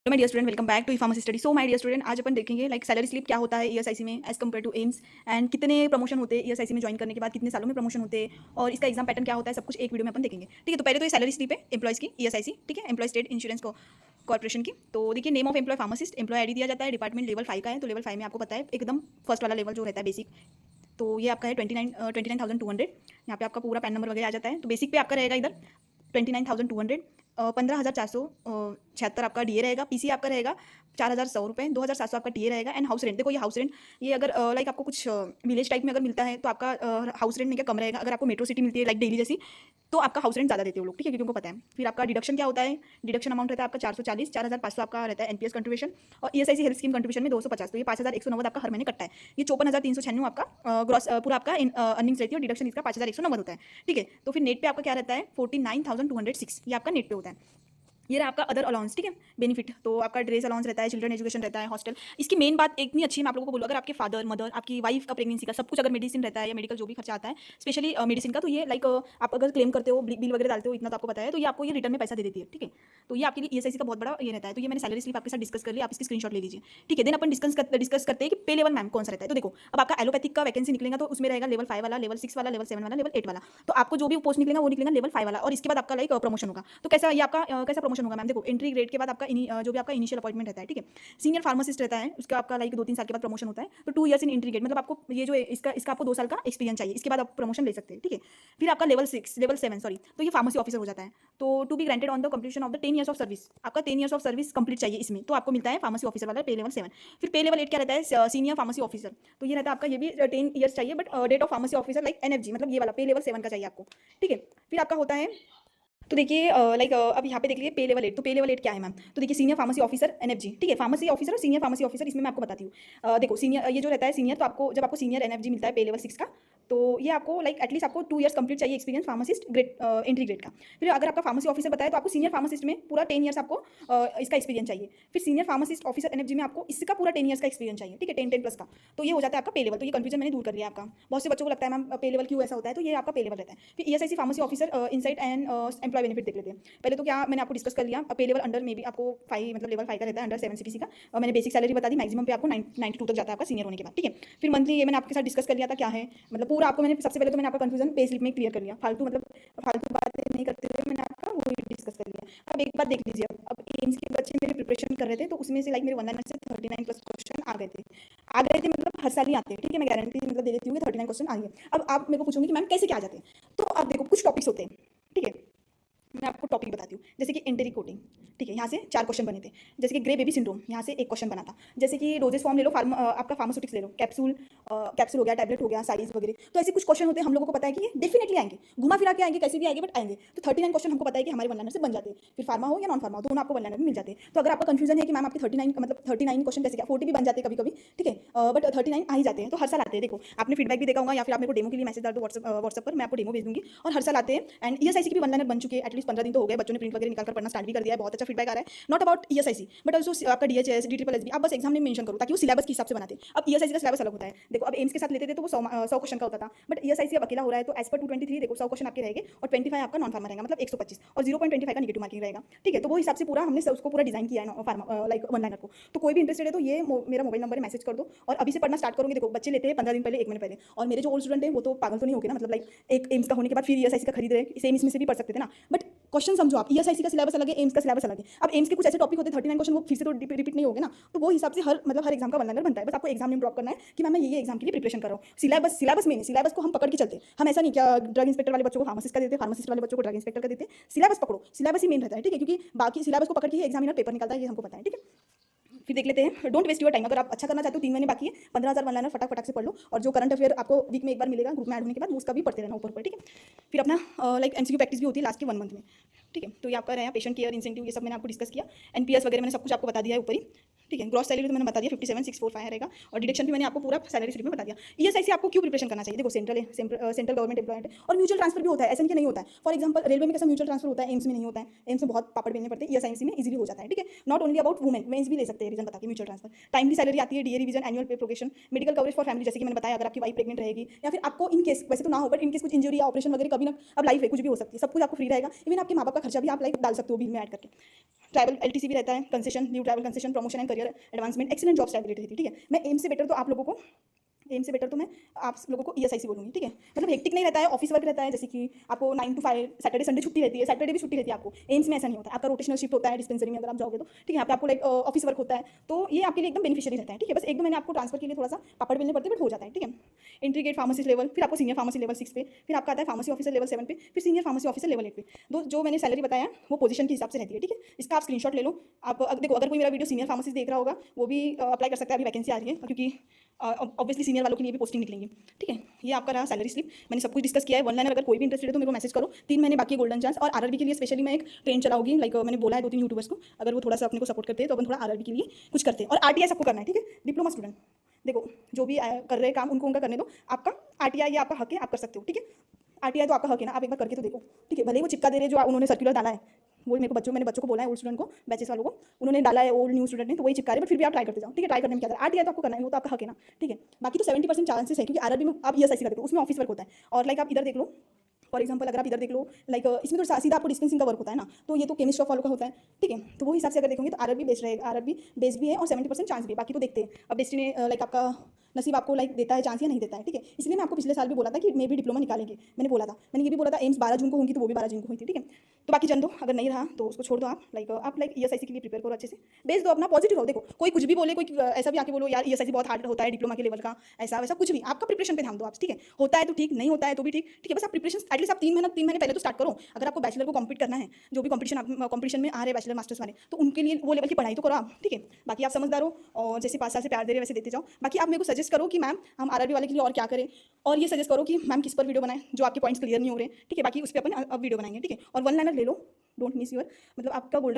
Hello my dear student, welcome back to pharmacy study. So my dear student, आज अपन देखेंगे like salary slip क्या होता है ईएसआईसी में as compare to AIIMS, and कितने प्रमोशन होते हैं ईएसआईसी में ज्वाइन करने के बाद, कितने सालों में प्रमोशन होते हैं और इसका एग्जाम पैटर्न क्या होता है, सब कुछ एक वीडियो में अपन देखेंगे। ठीक है, तो पहले तो ये सैलरी स्लिप है एम्प्लॉयज़ की ईएसआईसी, ठीक है, एम्प्लॉय स्टेट इंश्योरेंस कॉर्पोरेशन की। तो देखिए, name of employee pharmacist, employee ID दिया जाता है, डिपार्टमेंट लेवल 5 का है। तो लेवल 5 में आपको पता है एकदम फर्स्ट वाला लेवल जो रहता है बेसिक, तो ये आपका है 29,200। यहाँ पे आपका पूरा पैन नंबर वगैरह आ जाता है। तो बेसिक पे आपका रहेगा इधर 29,200, 15,476 आपका डीए रहेगा। पीसी आपका रहेगा 4,100 रुपये, 2,700 आपका टीए रहेगा। एंड हाउस रेंट, देखो ये हाउस रेंट, ये अगर लाइक आपको कुछ विलेज टाइप में अगर मिलता है तो आपका हाउस रेंट में क्या कम रहेगा। अगर आपको मेट्रो सिटी मिलती है लाइक दिल्ली जैसी, तो आपका हाउस रेंट ज़्यादा देते हो लोग, ठीक है, क्योंकि उनको पता है। फिर आपका डिडक्शन क्या होता है, डिडक्शन अमाउंट रहता है आपका 440, 4,500 आपका रहता है एनपीएस कंट्रीब्यूशन, और ईएसआईसी हेल्थ स्कीम कंट्रीब्यूशन में 250, तो ये 5,190 आपका हर महीने कटता है। ये 54,396 आपका ग्रॉस पूरा आपका अर्निंग्स रहती है, और डिडक्शन इसका 5,190 होता है। ठीक है, तो फिर नेट पे आपका क्या रहता है 49,206, ये आपका नेट पे होता है। ये रहा आपका अदर अलाउंस, ठीक है, बेनिफिट। तो आपका ड्रेस अलाउंस रहता है, चिल्ड्रन एजुकेशन रहता है, हॉस्टल। इसकी मेन बात इतनी अच्छी मैं आप लोगों को बोलूँ, अगर आपके फादर मदर, आपकी वाइफ का प्रेगनेंसी का सब कुछ अगर मेडिसिन रहता है या मेडिकल जो भी खर्चा आता है, स्पेशली मेडिसिन का, तो ये लाइक आप अगर क्लेम करते हो, बिल वगैरह डालते हो, इतना तो आपको पता है, तो ये आपको ये रिटर्न में पैसा दे देती है। ठीक है, तो ये आपके लिए ईएसआईसी का बहुत बड़ा ये रहता है। तो ये मैंने सैलरी स्लिप आपके साथ डिस्कस कर लिया, आप इसकी स्क्रीनशॉट ले लीजिए। ठीक है, देन अपन डिस्कस करते हैं कि पे लेवल मैम कौन सा रहता है। तो देखो, अब आपका एलोपैथिक का वैकेंसी निकलेगा तो उसमें रहेगा लेवल 5 वाला, लेवल 6 वाला, लेवल 7 वाला, लेवल 8 वाला। तो आपको जो भी पोस्ट निकलेगा वो निकलेगा लेवल 5 वाला, और इसके बाद आपका लाइक प्रमोशन होगा। तो कैसा ये आपका कैसा प्रमोशन होगा मैम, देखो एंट्री ग्रेड के बाद आपका जो भी आपका इनिशियल अपॉइंटमेंट रहता है, ठीक है, सीनियर फार्मासिस्ट रहता है, उसका आपका लाइक 2-3 साल के बाद प्रमोशन होता है। तो 2 ईयर्स इन एंट्री ग्रेड, मतलब आपको ये जो इसका आपको 2 साल का एक्सपीरियंस चाहिए, इसके बाद आप प्रमोशन ले सकते हैं। ठीक है, फिर आपका लेवल 7 सॉरी, तो ये फार्मेसी ऑफिसर हो जाता है। तो to be granted on the completion of the 10 years of service, आपका 10 ईयर्स ऑफ सर्विस कंप्लीट चाहिए इसमें, तो आपको मिलता है फार्मेसी ऑफिसर वाला पे लेवल 7। फिर पे लेवल 8 क्या रहता है, सीनियर फार्मेसी ऑफिसर, तो ये रहता है आपका, ये भी 10 ईयर्स चाहिए, but date of pharmacy officer like NFG, मतलब ये वाला पे लेवल 7 का चाहिए आपको। ठीक है, फिर आपका होता है, तो देखिए लाइक अब यहाँ पे देख लीजिए पे लेवल 8, तो पे लेवल 8 क्या है मैम, तो देखिए सीनियर फार्मेसी ऑफिसर एनएफजी, ठीक है, फार्मेसी ऑफिसर और सीनियर फार्मेसी ऑफिसर, इसमें मैं आपको बताती हूँ। देखो सीनियर, ये जो रहता है सीनियर, तो आपको जब आपको सीनियर एनएफजी मिलता है पे लेवल 6 का, तो ये आपको लाइक एटलीस्ट आपको 2 ईयर्स कंप्लीट चाहिए experience pharmacist grade entry grade का। फिर अगर आपका फार्मेसी ऑफिसर बताया तो आपको सीनियर फार्मासिस्ट में पूरा 10 ईयर्स आपको इसका एक्सपीरियंस चाहिए। फिर सीनियर फार्मासिस्ट ऑफिसर एनएफजी में आपको इसका पूरा 10 ईयर्स का एक्सपीरियंस चाहिए, ठीक है, 10 प्लस का। तो ये हो जाता है आपका पे लेवल। तो ये कंफ्यूजन मैंने दूर कर लिया आपका, बहुत से बच्चों को लगता है मैम पे लेवल क्यों ऐसा होता है, तो ये आपका पे लेवल रहता है। फिर ESIC pharmacy officer insight and employee benefit देख लेते हैं। पहले तो क्या मैंने आपको डिस्कस कर लिया, पे लेवल अंडर में भी आपको 5, मतलब लेवल 5 का रहता है, अंडर 7 सीपीसी का, और मैंने बेसिक सैलरी बता दी, मैक्सिमम पे आपको 92 तक जाता है आपका सीनियर होने के बाद। ठीक है, फिर मंथली ये मैंने आपके साथ डिस्कस कर लिया था क्या है, मतलब पूरा आपको मैंने सबसे पहले तो मैंने आपका कंफ्यूजन पे स्लिप में क्लियर कर लिया, फालतू बातें नहीं करते हुए मैंने आपका वो डिस्कस कर लिया। अब एक बात देख लीजिए, अब एम्स के बच्चे मेरे प्रिपरेशन कर रहे थे, तो उसमें से लाइक मेरे 1 लाइन से 39 प्लस क्वेश्चन आ गए थे, मतलब हर साल ही आते हैं। ठीक है, मैं गारंटी मतलब दे देती हूँ कि 39 क्वेश्चन आएंगे। अब आप मेरे को पूछोगे कि मैम कैसे क्या आ जाते हैं, तो अब देखो कुछ टॉपिक्स होते हैं, ठीक है, मैं आपको टॉपिक बताती हूँ। जैसे कि एंटेरिक कोटिंग, ठीक है, यहाँ से 4 क्वेश्चन बने थे। जैसे कि ग्रे बेबी सिंड्रोम, यहाँ से 1 क्वेश्चन बना था। जैसे कि डोजेस फॉर्म ले लो, आपका फार्मास्यूटिक्स ले लो, कैप्सूल हो गया, टैबलेट हो गया, साइज वगैरह। तो ऐसे कुछ क्वेश्चन होते हैं, हम लोगों को पता है कि ये डेफिनेटली आएंगे, घुमा फिरा के आएंगे, कैसे भी आएंगे बट आएंगे। तो 39 क्वेश्चन हमको पता है कि हमारे 1 लाइनर से बन जाते हैं। फिर फार्मा हो या नॉन फार्मा हो, दोनों आपको 1 लाइनर में मिल जाते हैं। तो अगर आपका कंफ्यूजन है कि मैम आपके 39 मतलब 39 क्वेश्चन कैसे, क्या 40 भी बन जाते हैं कभी कभी, ठीक है, बट 39 आ ही जाते हैं, तो हर साल आते हैं। देखो आपने फीडबैक भी देखा होगा, या फिर आप मेरे को डेमो के लिए मैसेज डाल दो व्हाट्सएप पर, मैं आपको डेमो भेज दूंगी, और हर साल आते हैं। एंड ईएसआईसी की भी 1 लाइनर बन चुके हैं, एटलीस्ट 15 दिन तो हो गए, बच्चों ने प्रिंट वगैरह निकाल कर पढ़ना स्टार्ट भी कर दिया है, बहुत अच्छा फीडबैक आ रहा है। Not about ESIC but also आपका डीएचएस, डीट्रिपल आप बस एग्जाम में मेंशन करो ताकि वो सिलेबस के हिसाब से बनाते हैं। अब ईएसआईसी का सिलेबस अलग होता है। देखो अब एम्स के साथ लेते थे तो वो 100 क्वेश्चन का होता था, बट ईएसआईसी अब अकेला हो रहा है, तो एज पर 223 देखो 100 क्वेश्चन आपके रहेंगे, और 25 आपका नॉन फार्मा रहेगा, मतलब 125, और 0.25 का नेगेटिव मार्किंग रहेगा। ठीक है, तो वो हिसाब से पूरा हमने उसको पूरा डिजाइन किया है फार्मा लाइक 1 लाइनर को। तो कोई भी इंटरेस्टेड है तो ये मेरा मोबाइल नंबर मैसेज कर दो, और अभी से पढ़ना स्टार्ट करोगे। देखो बच्चे लेते हैं 15 दिन पहले, 1 महीने पहले, और मेरे जो ओल्ड स्टूडेंट है वो तो पागल तो नहीं हो गए ना, मतलब लाइक एक एम्स का होने के बाद फिर ईएसआईसी का खरीद रहे, सेम इसमें से भी पढ़ सकते थे ना। बट क्वेश्चन समझो आप, ईएसआईसी का सिलेबस अलग है, एम्स का सिलेबस अलग है। अब एम्स के कुछ ऐसे टॉपिक होते हैं 39 क्वेश्चन, वो फिर से तो रिपीट नहीं होगे ना, तो वो हिसाब से हर एग्जाम का 1 लाइनर बनता है। बस आपको एग्जाम में ड्रॉप करना है कि मैम मैं ये एग्जाम के लिए प्रिपरेशन कर रहा हूँ। सिलेबस में सिलेबस को हम पकड़ के चलते हैं, हम ऐसा नहीं क्या ड्रग इंस्पेक्टर वाले बच्चों को फार्मासिस्ट का देते हैं, फार्मासिस्ट वाले बच्चों को ड्रग इंस्पेक्टर का देते हैं। सिलेबस पकड़ो, सिलेबस ही मेन रहता है, ठीक है, क्योंकि बाकी सिलेबस को पकड़ के ही एग्जामिनर पेपर निकालता है, ये हमको पता है। ठीक है, फिर देख लेते हैं, डोंट वेस्ट योर टाइम। अगर आप अच्छा करना चाहते हो, 3 महीने बाकी है, 15,000 1 लाइनर फटाक से पढ़ लो, और जो करंट अफेयर आपको वीक में एक बार मिलेगा ग्रुप में ऐड होने के बाद, उसका भी पढ़ते रहना ऊपर। ठीक है, फिर अपना लाइक एमसीक्यू प्रैक्टिस भी होती है लास्ट के 1 मंथ में। ठीक है, तो ये आपका रहा पेशेंट केयर इंसेंटिव, ये सब मैंने आपको डिस्कस किया, एनपीएस वगैरह मैंने सब कुछ आपको बता दिया है ऊपर ही। ठीक है। ग्रॉस सैलरी तो मैंने बता दिया 57,645 रहेगा, और डिडक्शन भी मैंने आपको पूरा सैलरी स्लिप में बता दिया। ईएसआईसी आपको क्यों प्रिपरेशन करना चाहिए? देखो सेंट्रल है, सेंट्रल गवर्नमेंट एम्प्लॉयड है, और म्यूचुअल ट्रांसफर भी होता है, ऐसा नहीं कि नहीं होता है। फॉर एग्जांपल रेलवे में कैसा म्यूचुअल ट्रांसफर होता है, एम्स में नहीं होता है। एम्स में बहुत पापड़ बेलने पड़ते हैं, ईएसआईसी में इजीली हो जाता है। ठीक है। Not only about women, mens भी ले सकते हैं रीजन बता के म्यूचुअल ट्रांसफर। टाइमली सैलरी आती है, डीए रिवीजन, एनुअल पे progression, medical coverage for family, जैसे कि मैंने बताया अगर आपकी वाइफ प्रेग्नेंट रहेगी, या फिर आपको इन केस, वैसे तो ना हो बट इन केस कुछ इंजरी या ऑपरेशन वगैरह कभी ना, अब लाइफ है कुछ भी हो सकती है, सब कुछ आपको फ्री रहेगा। इवन आपके माँ बाप का खर्चा भी आप लाइक डाल सकते हो बिल में ऐड करके। ट्रैवल एलटीसी भी रहता है, concession, new travel concession, promotion and career advancement, excellent job stability रहती है। ठीक है। मैं एम से बेटर तो आप लोगों को आप लोगों को ईएसआईसी बोलूँगी। ठीक है। मतलब हेक्टिक नहीं रहता है, ऑफिस वर्क रहता है, जैसे कि आपको 9 to 5, सैटरडे संडे छुट्टी रहती है, सैटरडे भी छुट्टी रहती है आपको। एम्स में ऐसा नहीं होता है, आपका रोटेशनल शिफ्ट होता है डिस्पेंसरी में अगर आप जाओगे तो। ठीक है। यहाँ पे आपको लाइक ऑफिस वर्क होता है, तो ये आपके लिए एकदम बेनिफिशियरी रहता है। ठीक है। बस एकदम मैंने आपको ट्रांसफर के लिए थोड़ा सा पापड़ बेलने पड़ते बट हो जाता है। ठीक है। इंटीग्रेट फार्मेसी लेवल, फिर आपको सीनियर फार्मेसी लेवल 6 पे, फिर आपका आता है फार्मेसी ऑफिसर लेवल 7 पे, फिर सीनियर फार्मेसी ऑफिसर लेवल 8 पे। जो मैंने सैलरी बताया वो पोजीशन के हिसाब से रहती है। ठीक है। इसका आप स्क्रीनशॉट ले लो। आप देखो, अगर कोई मेरा वीडियो सीनियर फार्मेसी देख रहा होगा वो भी अप्लाई कर सकता है, अभी वैकेंसी आ रही है, क्योंकि ऑब्वियसली सीनियर वालों के लिए भी पोस्टिंग निकलेंगी। ठीक है। ये आपका रहा सैलरी स्लिप, मैंने सब कुछ डिस्कस किया है। वन लाइनर अगर कोई भी इंटरेस्टेड है तो मेरे को मैसेज करो। 3 महीने बाकी गोल्डन चांस, और आरआरबी के लिए स्पेशली मैं एक ट्रेन चलाऊंगी, लाइक मैंने बोला है 2-3 यूट्यूबर्स को, अगर वो थोड़ा सा अपने को सपोर्ट करते हैं तो अपन थोड़ा आरआरबी के लिए कुछ करते हैं। और आरटीआई सबको करना है। ठीक है। डिप्लोमा स्टूडेंट देखो, जो भी कर रहे हैं काम उनको उनका करने दो। आपका आरटीआई ये आपका हक है, आप कर सकते हो। ठीक है। आरटीआई तो आपका हक है ना, आप एक बार करके तो देखो। ठीक है। भले ही वो चिपका दे रहे जो उन्होंने सर्कुलर डाला है, वो मेरे को मैंने बच्चों को बोला है, ओल्ड स्टूडेंट को, बैचेस वालों को, उन्होंने डाला है, ओल्ड न्यू स्टूडेंट ने, तो वही चिपका रहे, बट फिर भी आप ट्राई करते जाओ। ठीक है। ट्राई करने में क्या है, आरटीआई तो आपको करना है, वो तो आपका हक है ना। ठीक है। बाकी तो 70% चांसेस है, क्योंकि आरआरबी में आप ईएसआईसी का देखो, उसमें ऑफिस वर्क होता है। और लाइक आप इधर देख लो, फॉर एग्जाम्पल अगर आप इधर देख लो, लाइक इसमें तो सीधा आपको डिस्पेंसिंग का वर्क होता है ना, तो ये तो केमिस्ट ऑफ वालों का होता है। ठीक है। तो वो हिसाब से अगर देखोगे तो आरआरबी बेस्ट रहेगा, आरआरबी बेस्ट भी है और 70% चांस भी है। बाकी तो देखते हैं अब डेस्टिनी, लाइक आपका नसीब आपको लाइक देता है चांस या नहीं देता है। ठीक है। इसलिए मैं आपको पिछले साल भी बोला था कि मैं भी डिप्लोमा निकालेंगे, मैंने बोला था, मैंने ये भी बोला था एम्स 12 जून को होंगी, तो वो भी 12 जून को हुई थी। ठीक है। तो बाकी जन दो, अगर नहीं रहा तो उसको छोड़ दो। आप लाइक ईएसआईसी के लिए प्रिपेयर करो अच्छे से, बेस दो अपना, पॉजिटिव हो। देखो कोई कुछ भी बोले, कोई ऐसा भी आके बोलो यार ईएसआईसी बहुत हार्ड होता है डिप्लोमा के लेवल का, ऐसा वैसा कुछ भी, आपका प्रिपरेशन पे ध्यान दो आप। ठीक है। होता है तो ठीक, नहीं होता है तो भी ठीक। ठीक है। बस आप प्रिपरेशन एटलीस्ट आप 3 महीने पहले तो स्टार्ट करो। अगर आपको बैचलर को कम्पीट करना है, जो भी कॉम्पिटिशन में आ रहे हैं बैचलर मास्टर्स वाले, तो उनके लिए वो लेवल की पढ़ाई तो करो आप। ठीक है। बाकी आप समझदार हो, और जैसे 5 साल से प्यार दे रहे वैसे देते जाओ। बाकी आप मेरे को सजेस्ट करो कि मैम हम आरआरबी वाले के लिए और क्या करें, और ये सजेस्ट करो कि मैम किस पर वीडियो बनाएं जो आपके पॉइंट्स क्लियर नहीं हो रहे। ठीक है। बाकी उस पर अपन अब वीडियो बनाएंगे। ठीक है। और वन लाइनर ले लो, डोंट मिस योर, मतलब आपका गोल्डन